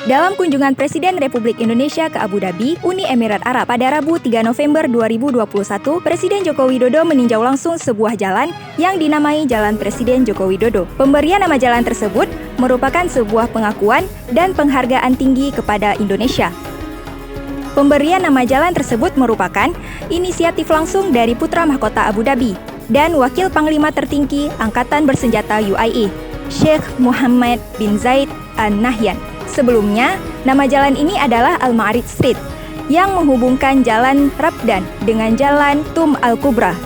Dalam kunjungan Presiden Republik Indonesia ke Abu Dhabi, Uni Emirat Arab pada Rabu 3 November 2021, Presiden Joko Widodo meninjau langsung sebuah jalan yang dinamai Jalan Presiden Joko Widodo. Pemberian nama jalan tersebut merupakan sebuah pengakuan dan penghargaan tinggi kepada Indonesia. Pemberian nama jalan tersebut merupakan inisiatif langsung dari Putra Mahkota Abu Dhabi dan Wakil Panglima Tertinggi Angkatan Bersenjata UAE, Sheikh Mohammed bin Zayed Al Nahyan. Sebelumnya, nama jalan ini adalah Al-Ma'arij Street yang menghubungkan Jalan Rabdan dengan Jalan Tum Al-Kubra.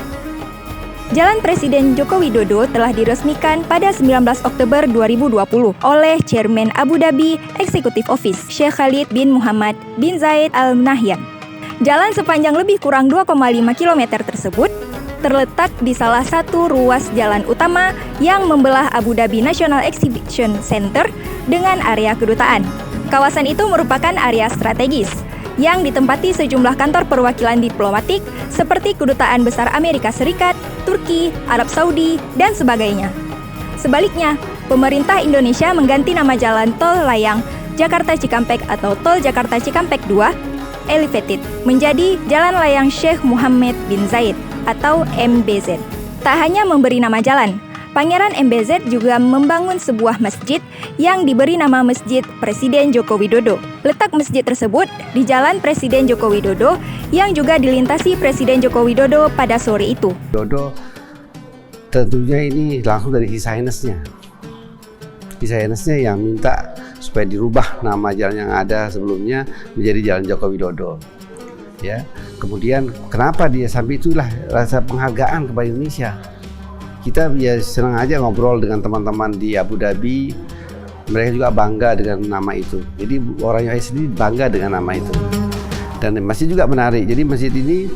Jalan Presiden Joko Widodo telah diresmikan pada 19 Oktober 2020 oleh Chairman Abu Dhabi Executive Office, Sheikh Khalid bin Muhammad bin Zayed Al Nahyan. Jalan sepanjang lebih kurang 2,5 km tersebut terletak di salah satu ruas jalan utama yang membelah Abu Dhabi National Exhibition Center dengan area kedutaan. Kawasan itu merupakan area strategis yang ditempati sejumlah kantor perwakilan diplomatik seperti Kedutaan Besar Amerika Serikat, Turki, Arab Saudi, dan sebagainya. Sebaliknya, pemerintah Indonesia mengganti nama jalan tol layang Jakarta Cikampek atau Tol Jakarta Cikampek 2 Elevated menjadi Jalan Layang Sheikh Mohammed bin Zayed atau MBZ. Tak hanya memberi nama jalan, Pangeran MBZ juga membangun sebuah masjid yang diberi nama Masjid Presiden Joko Widodo. Letak masjid tersebut di Jalan Presiden Joko Widodo yang juga dilintasi Presiden Joko Widodo pada sore itu. Widodo tentunya ini langsung dari His Highness-nya. His Highness-nya yang minta supaya dirubah nama jalan yang ada sebelumnya menjadi Jalan Joko Widodo. Ya, kemudian kenapa dia sampai itulah rasa penghargaan kepada Indonesia. Kita ya senang aja ngobrol dengan teman-teman di Abu Dhabi, mereka juga bangga dengan nama itu. Jadi orang UAE sendiri bangga dengan nama itu. Dan masjid juga menarik. Jadi masjid ini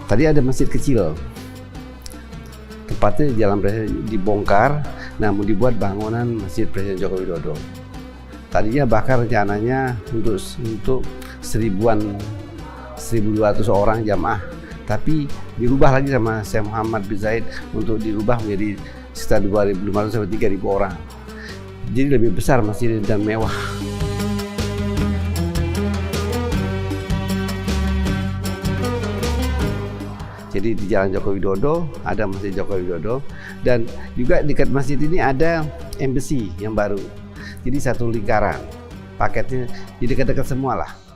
tadi ada masjid kecil, tepatnya di Jalan Presiden dibongkar, namun dibuat bangunan Masjid Presiden Joko Widodo. Tadinya bahkan rencananya untuk 1.200 orang jamaah, tapi dirubah lagi sama Sheikh Mohammed bin Zayed untuk dirubah menjadi sekitar 2.500 sampai 3.000 orang. Jadi lebih besar masjid dan mewah. Jadi di Jalan Joko Widodo ada Masjid Joko Widodo, dan juga dekat masjid ini ada embassy yang baru. Jadi satu lingkaran, paketnya jadi dekat-dekat semua lah.